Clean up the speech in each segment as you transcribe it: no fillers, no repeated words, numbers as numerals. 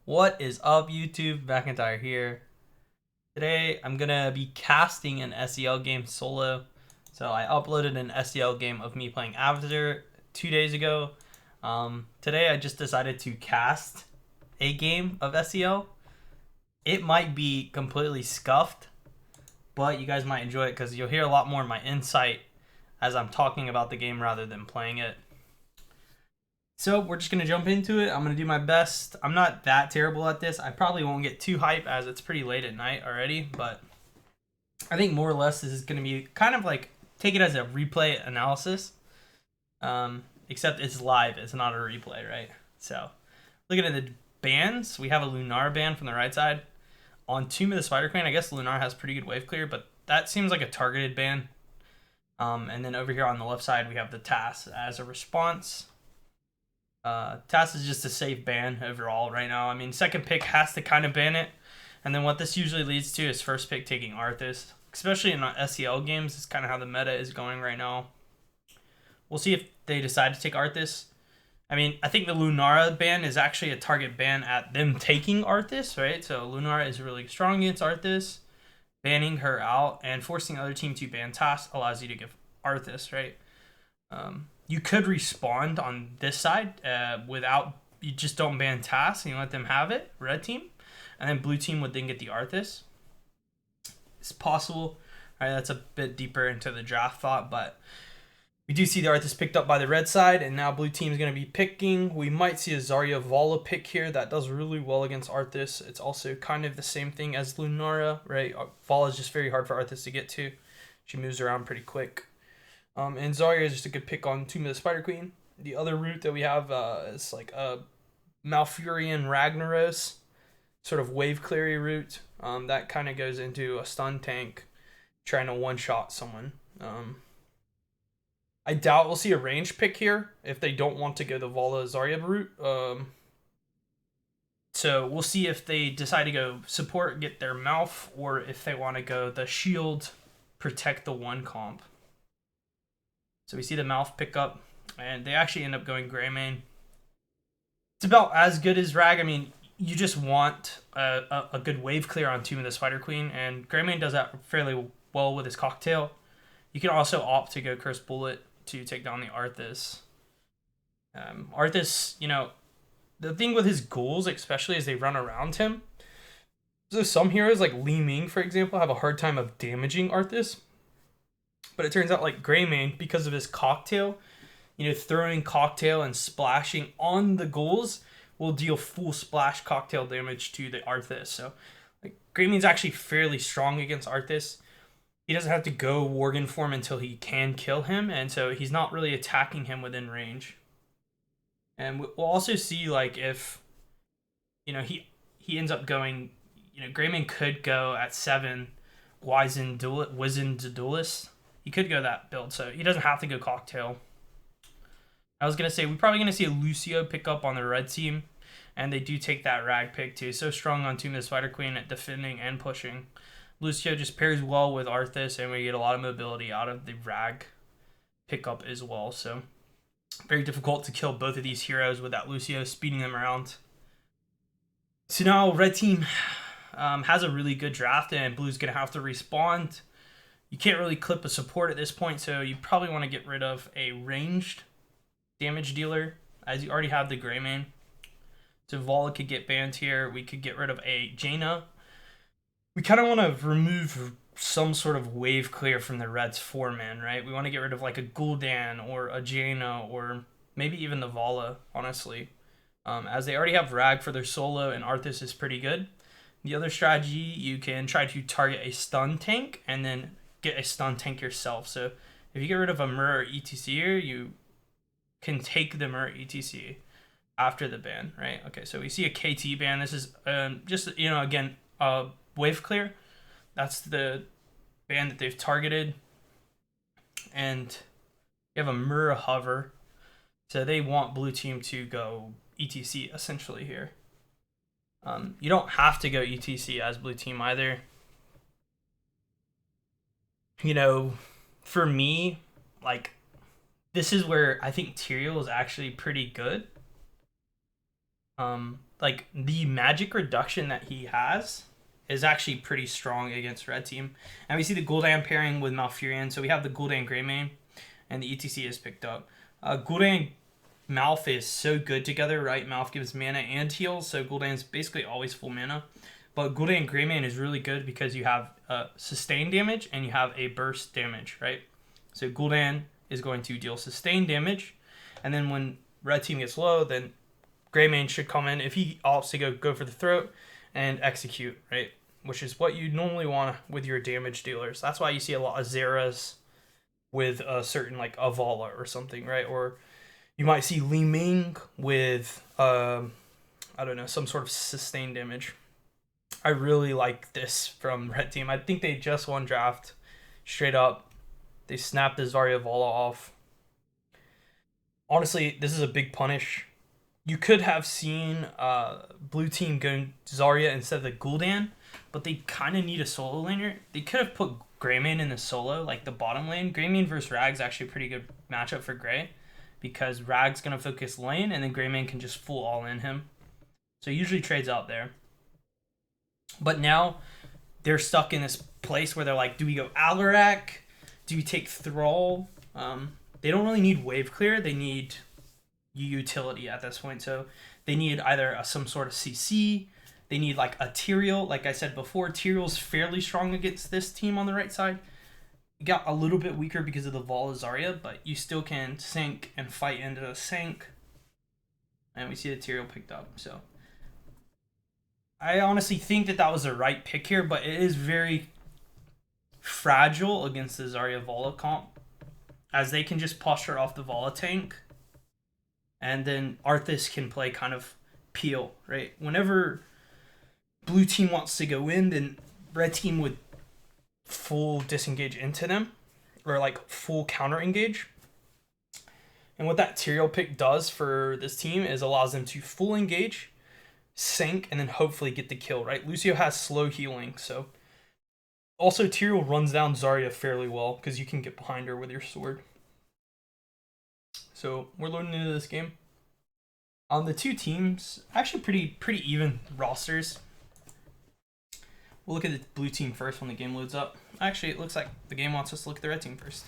What is up, YouTube? McIntyre here. Today, I'm gonna be casting an SEL game solo. So I uploaded an SEL game of me playing Avatar 2 days ago. Today, I just decided to cast a game of SEL. It might be completely scuffed, but you guys might enjoy it because you'll hear a lot more of my insight as I'm talking about the game rather than playing it. So we're just going to jump into it. I'm going to do my best. I'm not that terrible at this. I probably won't get too hype as it's pretty late at night already, but I think more or less this is going to be kind of like take it as a replay analysis, except it's live. It's not a replay, right? So looking at the bands, we have a Lunar band from the right side. On Tomb of the Spider Queen, I guess Lunar has pretty good wave clear, but that seems like a targeted ban. And then over here on the left side, we have the TAS as a response. TAS is just a safe ban overall right now. I mean, second pick has to kind of ban it. And then what this usually leads to is first pick taking Arthas. Especially in SEL games, it's kind of how the meta is going right now. We'll see if they decide to take Arthas. I mean, I think the Lunara ban is actually a target ban at them taking Arthas, right? So Lunara is really strong against Arthas. Banning her out and forcing the other team to ban TAS allows you to give Arthas, right? You could respond on this side without, you just don't ban TAS and you let them have it, red team, and then blue team would then get the Arthas. It's possible, right? That's a bit deeper into the draft thought, but we do see the Arthas picked up by the red side, and now blue team is going to be picking. We might see a Zarya Vala pick here that does really well against Arthas. It's also kind of the same thing as Lunara, right? Vala is just very hard for Arthas to get to. She moves around pretty quick. And Zarya is just a good pick on Tomb of the Spider Queen. The other route that we have is like a Malfurion Ragnaros, sort of wave cleary route. That kind of goes into a stun tank trying to one-shot someone. I doubt we'll see a range pick here if they don't want to go the Vala Zarya route. So we'll see if they decide to go support, get their mouth, or if they want to go the shield, protect the one comp. So we see the mouth pick up, and they actually end up going Greymane. It's about as good as Rag. I mean, you just want a good wave clear on Tomb of the Spider Queen, and Greymane does that fairly well with his cocktail. You can also opt to go Curse Bullet to take down the Arthas. Arthas, the thing with his ghouls, especially as they run around him, so some heroes like Li Ming, for example, have a hard time of damaging Arthas. But it turns out like Greymane, because of his cocktail, throwing cocktail and splashing on the ghouls will deal full splash cocktail damage to the Arthas. So like Greymane's actually fairly strong against Arthas. He doesn't have to go Worgen form until he can kill him, and so he's not really attacking him within range. And we'll also see like if he ends up going, Greymane could go at 7 Wizened Duelist. He could go that build, so he doesn't have to go cocktail. I was gonna say we're probably gonna see a Lucio pick up on the red team, and they do take that Rag pick too. So strong on Tomb of the Spider Queen at defending and pushing. Lucio just pairs well with Arthas, and we get a lot of mobility out of the Rag pickup as well. So very difficult to kill both of these heroes with that Lucio speeding them around. So now red team has a really good draft, and blue's gonna have to respond. You can't really clip a support at this point, so you probably want to get rid of a ranged damage dealer, as you already have the Greymane. So Vala could get banned here. We could get rid of a Jaina. We kind of want to remove some sort of wave clear from the Reds 4-man, right? We want to get rid of like a Gul'dan or a Jaina or maybe even the Vala, honestly. As they already have Rag for their solo and Arthas is pretty good. The other strategy, you can try to target a stun tank and then get a stun tank yourself. So if you get rid of a Mur or ETC here, you can take the Mur ETC after the ban, right? Okay, so we see a KT ban. This is just, again, wave clear. That's the ban that they've targeted. And you have a Mur hover. So they want blue team to go ETC essentially here. You don't have to go ETC as blue team either. For me, like, this is where I think Tyrael is actually pretty good. like the magic reduction that he has is actually pretty strong against red team. And we see the Gul'dan pairing with Malfurion. So we have the Gul'dan Greymane, and the ETC is picked up. Gul'dan Malf is so good together, right? Malf gives mana and heals, so Gul'dan's basically always full mana. But Gul'dan Greymane is really good because you have sustain damage and you have a burst damage, right? So Gul'dan is going to deal sustain damage, and then when red team gets low, then Greymane should come in if he opts to go for the throat and execute, right? Which is what you normally want with your damage dealers. That's why you see a lot of Zeras with a certain like Avala or something, right? Or you might see Li Ming with I don't know, some sort of sustained damage. I really like this from red team. I think they just won draft straight up. They snapped the Zarya Vala off. Honestly, this is a big punish. You could have seen blue team going Zarya instead of the Gul'dan, but they kind of need a solo laner. They could have put Greymane in the solo, like the bottom lane. Greymane versus Rag's actually a pretty good matchup for Grey, because Rag's going to focus lane, and then Greymane can just full all in him. So he usually trades out there. But now they're stuck in this place where they're like, do we go Alarak? Do we take Thrall? They don't really need wave clear. They need utility at this point. So they need either some sort of CC. They need like a Tyrael. Like I said before, Tyrael's fairly strong against this team on the right side. It got a little bit weaker because of the Vala Zarya, but you still can sink and fight into a sink. And we see the Tyrael picked up. So I honestly think that was the right pick here, but it is very fragile against the Zarya Vala comp, as they can just posture off the Vala tank, and then Arthas can play kind of peel, right? Whenever blue team wants to go in, then red team would full disengage into them, or like full counter engage. And what that Tyrael pick does for this team is allows them to full engage, sink, and then hopefully get the kill, right? Lucio has slow healing, so also Tyrael runs down Zarya fairly well because you can get behind her with your sword. So we're loading into this game. On the two teams, actually pretty even rosters. We'll look at the blue team first when the game loads up. Actually, it looks like the game wants us to look at the red team first.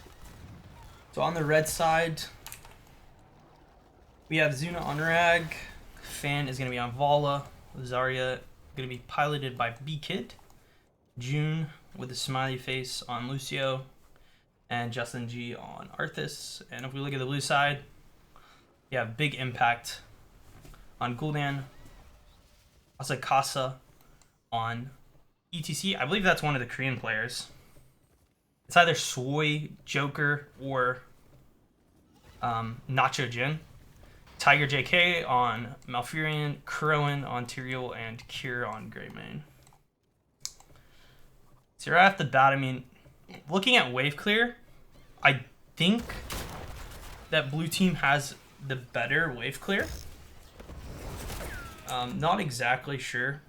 So on the red side, we have Zuna on Rag. Fan is going to be on Vala. Zarya going to be piloted by B-Kid. June with a smiley face on Lucio. And Justin G on Arthas. And if we look at the blue side, you have big impact on Gul'dan. Asakasa on ETC. I believe that's one of the Korean players. It's either Soy, Joker, or Nacho Jin. Tiger JK on Malfurion, Kurrowen on Tyrael, and Cure on Greymane. So right off the bat, I mean, looking at wave clear, I think that blue team has the better wave clear. Not exactly sure.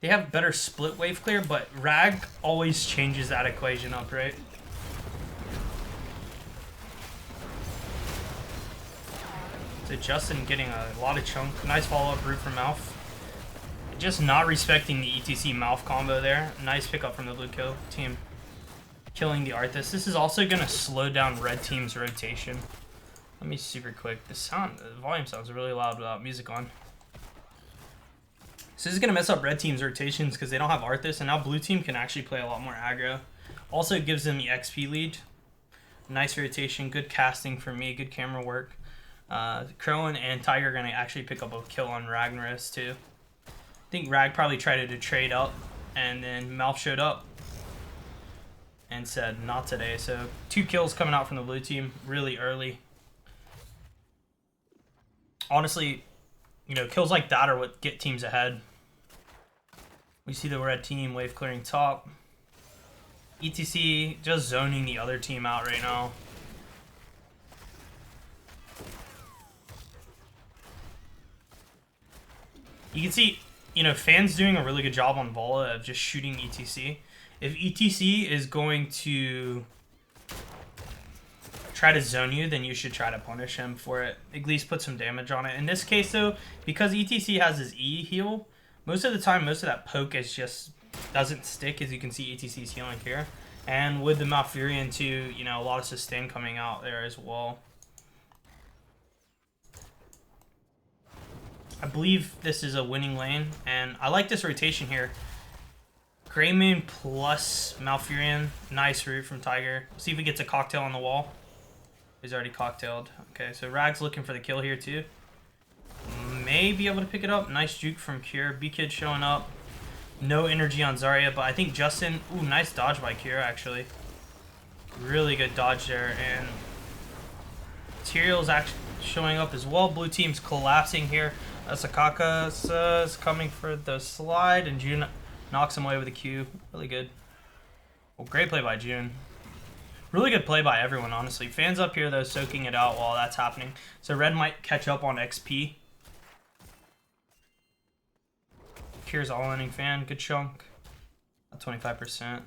They have better split wave clear, but Rag always changes that equation up, right? So Justin getting a lot of chunk. Nice follow-up root from Malf. Just not respecting the ETC Malf combo there. Nice pickup from the blue kill team. Killing the Arthas. This is also going to slow down red team's rotation. Let me super quick. The volume sounds really loud without music on. So this is going to mess up red team's rotations because they don't have Arthas, and now blue team can actually play a lot more aggro. Also gives them the XP lead. Nice rotation, good casting for me, good camera work. Kurrowen and Tiger are going to actually pick up a kill on Ragnaros too. I think Rag probably tried to trade up, and then Malf showed up and said, not today. So 2 kills coming out from the blue team really early. Honestly, you know, kills like that are what get teams ahead. We see the red team wave clearing top. ETC just zoning the other team out right now. You can see, you know, Fan's doing a really good job on Vala of just shooting ETC. If ETC is going to try to zone you, then you should try to punish him for it. At least put some damage on it. In this case, though, because ETC has his E heal, most of the time, most of that poke is just doesn't stick, as you can see ETC's healing here. And with the Malfurion too, you know, a lot of sustain coming out there as well. I believe this is a winning lane, and I like this rotation here. Greymane plus Malfurion. Nice root from Tiger. See if he gets a cocktail on the wall. He's already cocktailed. Okay, so Rag's looking for the kill here too. May be able to pick it up. Nice juke from Cure. B-Kid showing up. No energy on Zarya, but I think Justin... Ooh, nice dodge by Cure, actually. Really good dodge there, and Tyrell's actually showing up as well. Blue team's collapsing here. Asakaka is coming for the slide, and June knocks him away with a Q. Really good. Well, great play by June. Really good play by everyone, honestly. Fans up here, though, soaking it out while that's happening. So Red might catch up on XP. Cure's all-inning fan. Good chunk. At 25%.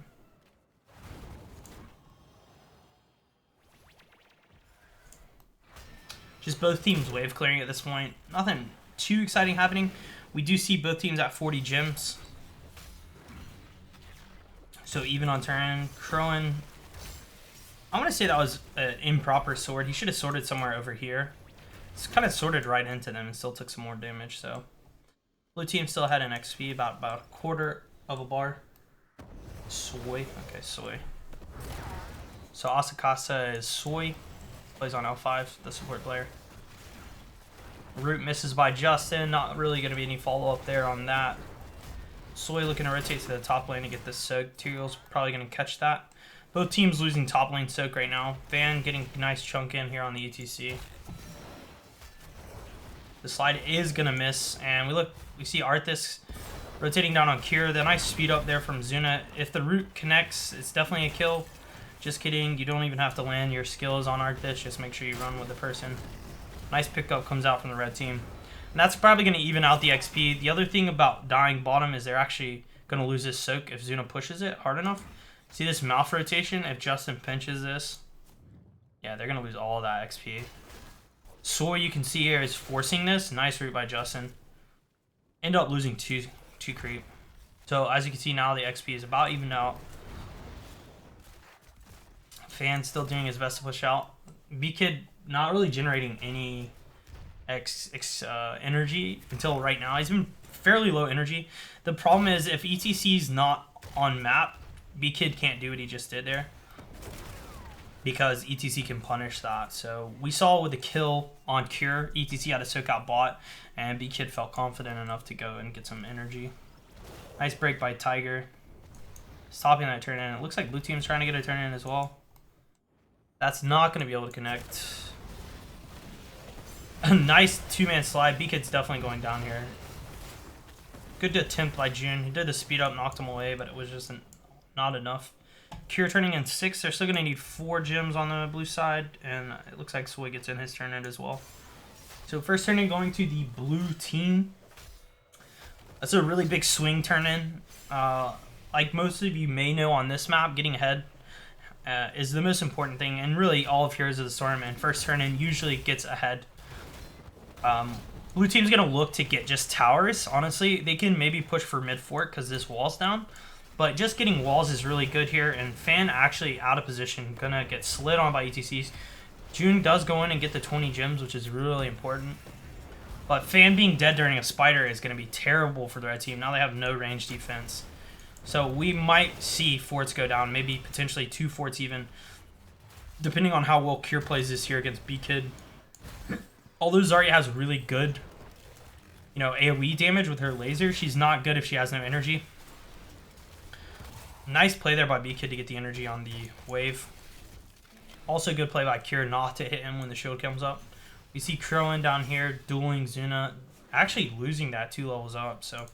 Just both teams wave clearing at this point. Nothing too exciting happening. We do see both teams at 40 gems. So even on turn. Crowan. I'm going to say that was an improper sword. He should have sorted somewhere over here. It's kind of sorted right into them and still took some more damage. So blue team still had an XP, about a quarter of a bar. Soy. Okay, Soy. So Asakasa is Soy. Plays on L5, the support player. Root misses by Justin. Not really going to be any follow-up there on that. Soy looking to rotate to the top lane to get this soak. Tyrell's probably going to catch that. Both teams losing top lane soak right now. Van getting a nice chunk in here on the ETC. The slide is going to miss. And we see Arthas rotating down on Cure. The nice speed up there from Zuna. If the root connects, it's definitely a kill. Just kidding. You don't even have to land your skills on Arthas. Just make sure you run with the person. Nice pickup comes out from the red team. And that's probably going to even out the XP. The other thing about dying bottom is they're actually going to lose this soak if Zuna pushes it hard enough. See this mouth rotation? If Justin pinches this, yeah, they're going to lose all that XP. Soy, you can see here, is forcing this. Nice route by Justin. End up losing two creep. So as you can see now, the XP is about even out. Fan still doing his best to push out. B-Kid not really generating any energy until right now. He's been fairly low energy. The problem is if ETC's not on map, B-Kid can't do what he just did there, because ETC can punish that. So we saw with the kill on Cure, ETC had to soak out bot, and B-Kid felt confident enough to go and get some energy. Nice break by Tiger. Stopping that turn in. It looks like blue team's trying to get a turn in as well. That's not going to be able to connect. A nice two-man slide. B-Kid's definitely going down here. Good attempt by June. He did the speed up, knocked him away, but it was just not enough. Cure turning in 6. They're still going to need 4 gems on the blue side, and it looks like Soy gets in his turn in as well. So first turn in going to the blue team. That's a really big swing turn in. Like most of you may know on this map, getting ahead is the most important thing, and really all of Heroes of the Storm and first turn in usually gets ahead. Blue team's going to look to get just towers. Honestly, they can maybe push for mid fort because this wall's down, but just getting walls is really good here, and Fan actually out of position, going to get slid on by ETCs. June does go in and get the 20 gems, which is really important, but Fan being dead during a spider is going to be terrible for the red team. Now they have no range defense. So we might see forts go down, maybe potentially 2 forts even, depending on how well Cure plays this here against B-Kid. Although Zarya has really good, AoE damage with her laser, she's not good if she has no energy. Nice play there by B-Kid to get the energy on the wave. Also good play by Cure not to hit him when the shield comes up. We see Crowan down here dueling Zuna, actually losing that 2 levels up, so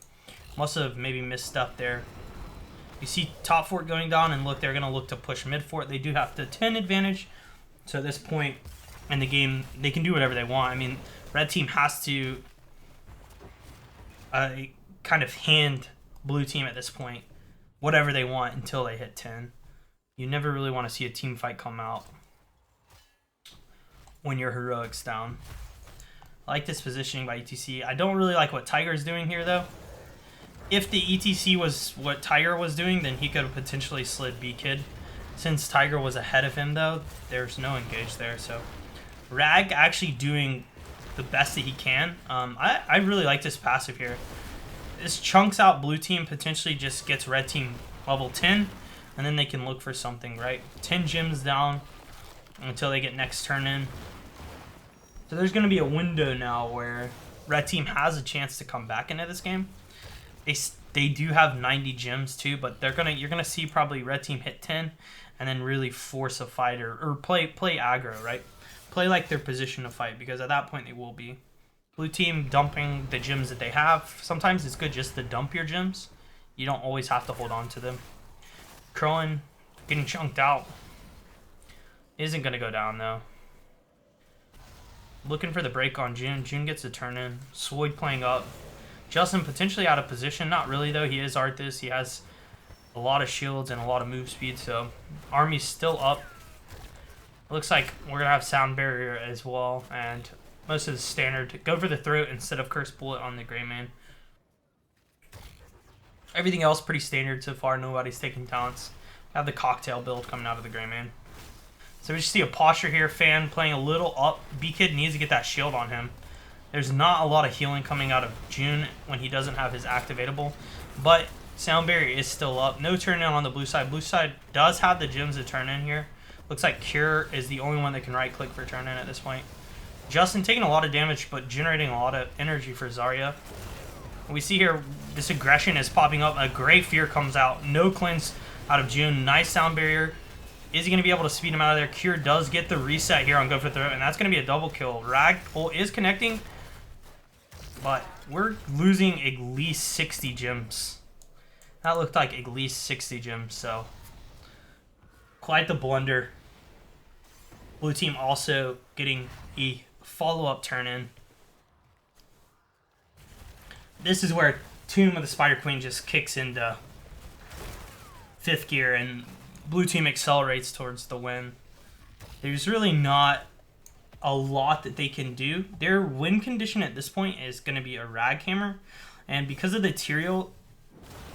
must have maybe misstepped there. You see top fort going down, and look, they're going to look to push mid fort. They do have the 10 advantage, so at this point in the game, they can do whatever they want. I mean, red team has to kind of hand blue team at this point whatever they want until they hit 10. You never really want to see a team fight come out. when your heroic's down. I like this positioning by ETC. I don't really like what Tiger's doing here, though. If the ETC was what Tiger was doing, then he could have potentially slid B-Kid. Since Tiger was ahead of him, though, there's no engage there. So Rag actually doing the best that he can. I really like this passive here. This chunks out blue team, potentially just gets red team level 10, and then they can look for something, right? 10 gems down until they get next turn in. So there's going to be a window now where red team has a chance to come back into this game. They do have 90 gems too, but you're gonna see probably red team hit 10 and then really force a fight or play aggro, right? Play like their position to fight, because at that point they will be. Blue team dumping the gems that they have. Sometimes it's good just to dump your gems. You don't always have to hold on to them. Krillin getting chunked out. Isn't gonna go down though. Looking for the break on June. June gets a turn in. Swoid playing up. Justin potentially out of position. Not really, though. He is Arthas. He has a lot of shields and a lot of move speed, so Army's still up. Looks like we're going to have Sound Barrier as well, and most of the standard. Go for the throat instead of Curse Bullet on the Gray Man. Everything else pretty standard so far. Nobody's taking talents. Have the cocktail build coming out of the Gray Man. So we just see a posture here. Fan playing a little up. B-Kid needs to get that shield on him. There's not a lot of healing coming out of June when he doesn't have his activatable, but Sound Barrier is still up. No turn in on the blue side. Blue side does have the gems to turn in here. Looks like Cure is the only one that can right-click for turn in at this point. Justin taking a lot of damage, but generating a lot of energy for Zarya. We see here this aggression is popping up. A Great Fear comes out. No cleanse out of June. Nice Sound Barrier. Is he going to be able to speed him out of there? Cure does get the reset here on Go for the Throat, and that's going to be a double kill. Rag pull is connecting, but we're losing at least 60 gems. That looked like at least 60 gems, so quite the blunder. Blue team also getting a follow-up turn in. This is where Tomb of the Spider Queen just kicks into 5th gear, and blue team accelerates towards the win. There's really not a lot that they can do. Their win condition at this point is going to be a Rag Hammer, and because of the Tyrael,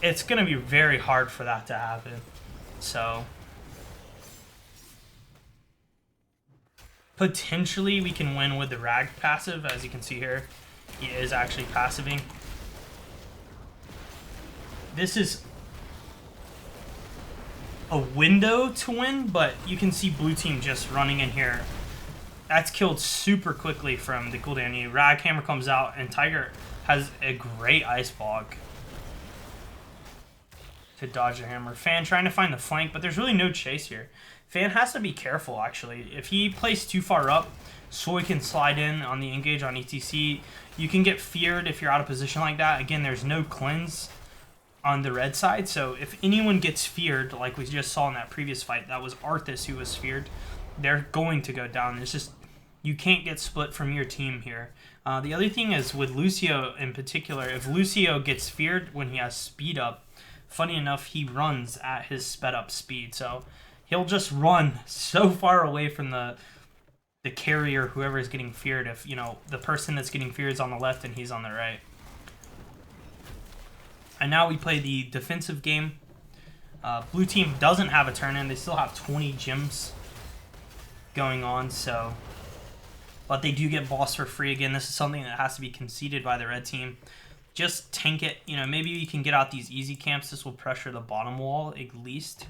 it's going to be very hard for that to happen. So potentially we can win with the Rag passive. As you can see here, he is actually passiving. This is a window to win, but you can see blue team just running in here. That's killed super quickly from the cooldown. Rag Hammer comes out, and Tiger has a great Ice Bog to dodge the hammer. Fan trying to find the flank, but there's really no chase here. Fan has to be careful, actually. If he plays too far up, Soy can slide in on the engage on ETC. You can get feared if you're out of position like that. Again, there's no cleanse on the red side, so if anyone gets feared, like we just saw in that previous fight, that was Arthas who was feared, they're going to go down. It's just, you can't get split from your team here. The other thing is with Lucio in particular, if Lucio gets feared when he has speed up, funny enough, he runs at his sped up speed, so he'll just run so far away from the carrier, whoever is getting feared, if, you know, the person that's getting feared is on the left and he's on the right. And now we play the defensive game. Blue team doesn't have a turn in. They still have 20 gems going on, so, but they do get boss for free. Again, this is something that has to be conceded by the red team. Just tank it. You know, maybe you can get out these easy camps. This will pressure the bottom wall at least.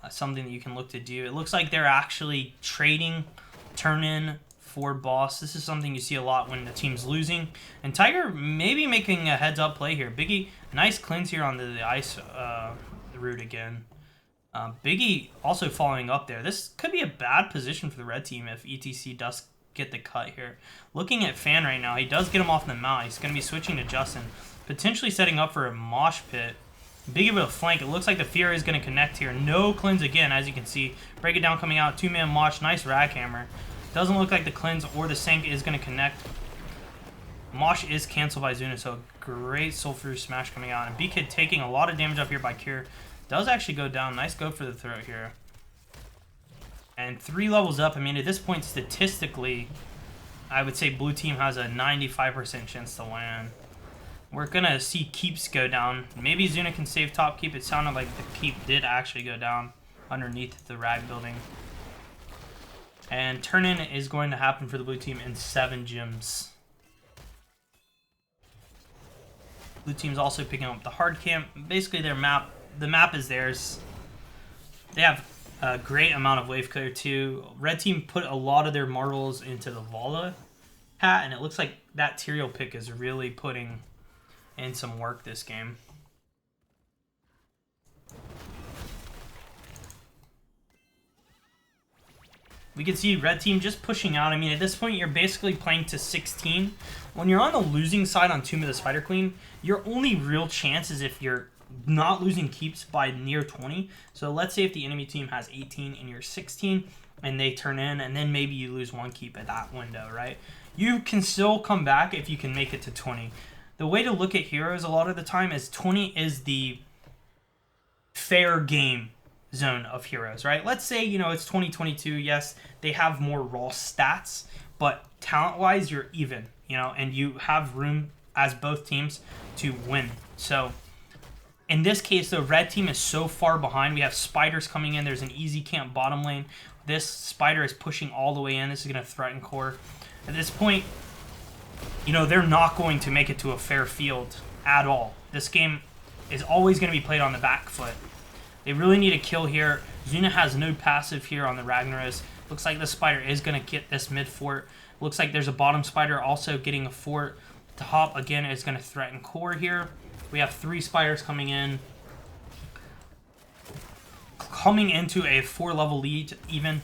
Something that you can look to do. It looks like they're actually trading turn in for boss. This is something you see a lot when the team's losing. And Tiger maybe making a heads up play here. Biggie, nice cleanse here on the ice route again. Biggie also following up there. This could be a bad position for the red team if ETC does get the cut here. Looking at Fan right now, he does get him off the mount. He's going to be switching to Justin, potentially setting up for a mosh pit. Biggie with a flank. It looks like the Fear is going to connect here. No cleanse again, as you can see. Break it down coming out. 2-man mosh. Nice Rag Hammer. Doesn't look like the cleanse or the Sank is going to connect. Mosh is canceled by Zuna, so great Sulfur Smash coming out. And B-Kid taking a lot of damage up here by Cure. Does actually go down. Nice go for the throat here. And 3 levels up, I mean, at this point, statistically, I would say blue team has a 95% chance to win. We're going to see keeps go down. Maybe Zuna can save top keep. It sounded like the keep did actually go down underneath the rag building. And turn-in is going to happen for the blue team in 7 gems. Blue team's also picking up the hard camp. Basically, the map is theirs. They have a great amount of wave clear too. Red team put a lot of their marbles into the Vala hat, and it looks like that Tierlist pick is really putting in some work this game. We can see red team just pushing out. I mean, at this point, you're basically playing to 16. When you're on the losing side on Tomb of the Spider Queen, your only real chance is if you're not losing keeps by near 20. So let's say if the enemy team has 18 and you're 16, and they turn in, and then maybe you lose 1 keep at that window, right? You can still come back if you can make it to 20. The way to look at heroes a lot of the time is 20 is the fair game zone of heroes, right? Let's say, you know, it's 2022. Yes, they have more raw stats, but talent-wise, you're even, you know, and you have room as both teams to win. So in this case, the red team is so far behind. We have spiders coming in. There's an easy camp bottom lane. This spider is pushing all the way in. This is going to threaten core. At this point, you know, they're not going to make it to a fair field at all. This game is always going to be played on the back foot. They really need a kill here. Zuna has no passive here on the Ragnaros. Looks like the spider is going to get this mid fort. Looks like there's a bottom spider also getting a fort. Top, again, is going to threaten core here. We have 3 spiders coming in. Coming into a 4-level lead, even.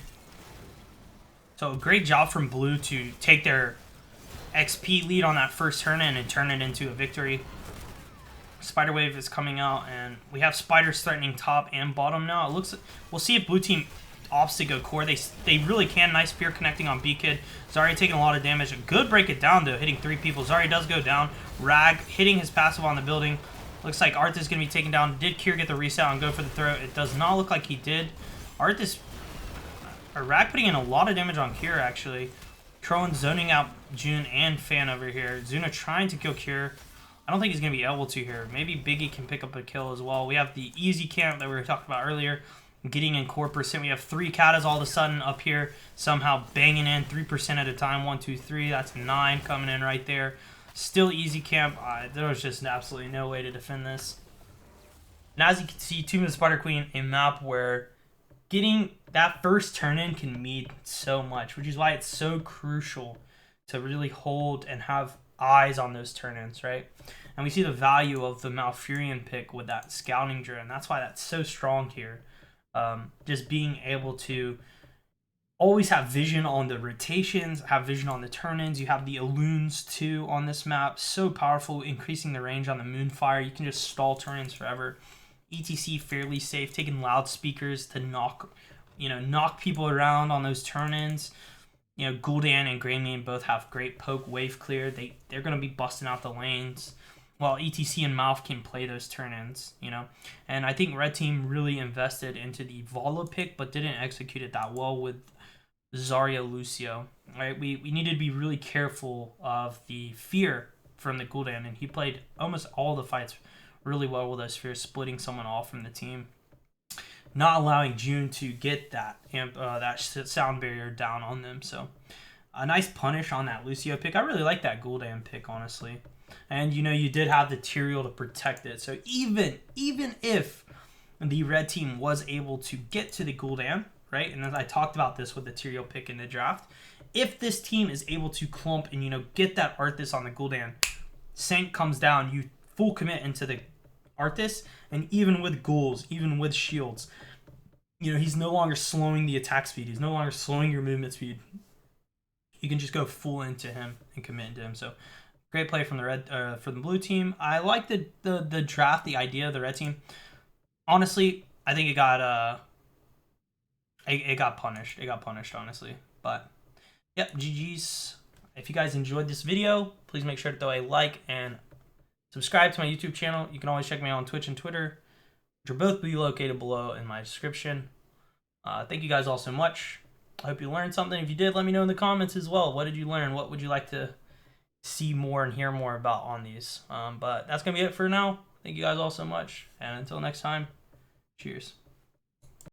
So, great job from blue to take their XP lead on that first turn-in and turn it into a victory. Spider wave is coming out, and we have spiders threatening top and bottom now. It looks. We'll see if blue team opts to go core. They really can. Nice spear connecting on B-Kid. Zarya taking a lot of damage. A good break it down, though, hitting 3 people. Zarya does go down. Rag hitting his passive on the building. Looks like Arth is going to be taken down. Did Kier get the reset and go for the throw? It does not look like he did. Arth is... Rag putting in a lot of damage on Kier, actually. Trollin zoning out June and Fan over here. Zuna trying to kill Kier. I don't think he's going to be able to here. Maybe Biggie can pick up a kill as well. We have the easy camp that we were talking about earlier. Getting in core percent. We have 3 katas all of a sudden up here. Somehow banging in 3% at a time. 1, 2, 3. That's 9 coming in right there. Still easy camp. There was just absolutely no way to defend this. And as you can see, Tomb of the Spider Queen, a map where getting that first turn-in can mean so much, which is why it's so crucial to really hold and have eyes on those turn-ins, right? And we see the value of the Malfurion pick with that scouting drone. That's why that's so strong here. Just being able to always have vision on the rotations, have vision on the turn-ins. You have the Alloons too on this map. So powerful, increasing the range on the Moonfire. You can just stall turn-ins forever. ETC fairly safe, taking loudspeakers to knock people around on those turn-ins. You know, Gul'dan and Greymane both have great poke wave clear. They're going to be busting out the lanes. While ETC and Malf can play those turn-ins, you know. And I think Red Team really invested into the Vala pick, but didn't execute it that well with Zarya Lucio. Right? We needed to be really careful of the fear from the Gul'dan, and he played almost all the fights really well with those fears, splitting someone off from the team. Not allowing June to get that sound barrier down on them. So a nice punish on that Lucio pick. I really like that Gul'dan pick, honestly. And, you know, you did have the Tyrael to protect it. So even if the red team was able to get to the Gul'dan, right? And as I talked about this with the Tyrael pick in the draft, if this team is able to clump and, you know, get that Arthas on the Gul'dan, Sank comes down, you full commit into the Arthas, and even with ghouls, even with shields, you know, he's no longer slowing the attack speed. He's no longer slowing your movement speed. You can just go full into him and commit into him. So great play from the blue team. I like the draft, the idea of the red team. Honestly, I think it got punished. It got punished, honestly. But yep, GG's. If you guys enjoyed this video, please make sure to throw a like and subscribe to my YouTube channel. You can always check me out on Twitch and Twitter, which will both be located below in my description. Thank you guys all so much. I hope you learned something. If you did, let me know in the comments as well. What did you learn? What would you like to see more and hear more about on these? But that's going to be it for now. Thank you guys all so much. And until next time, cheers.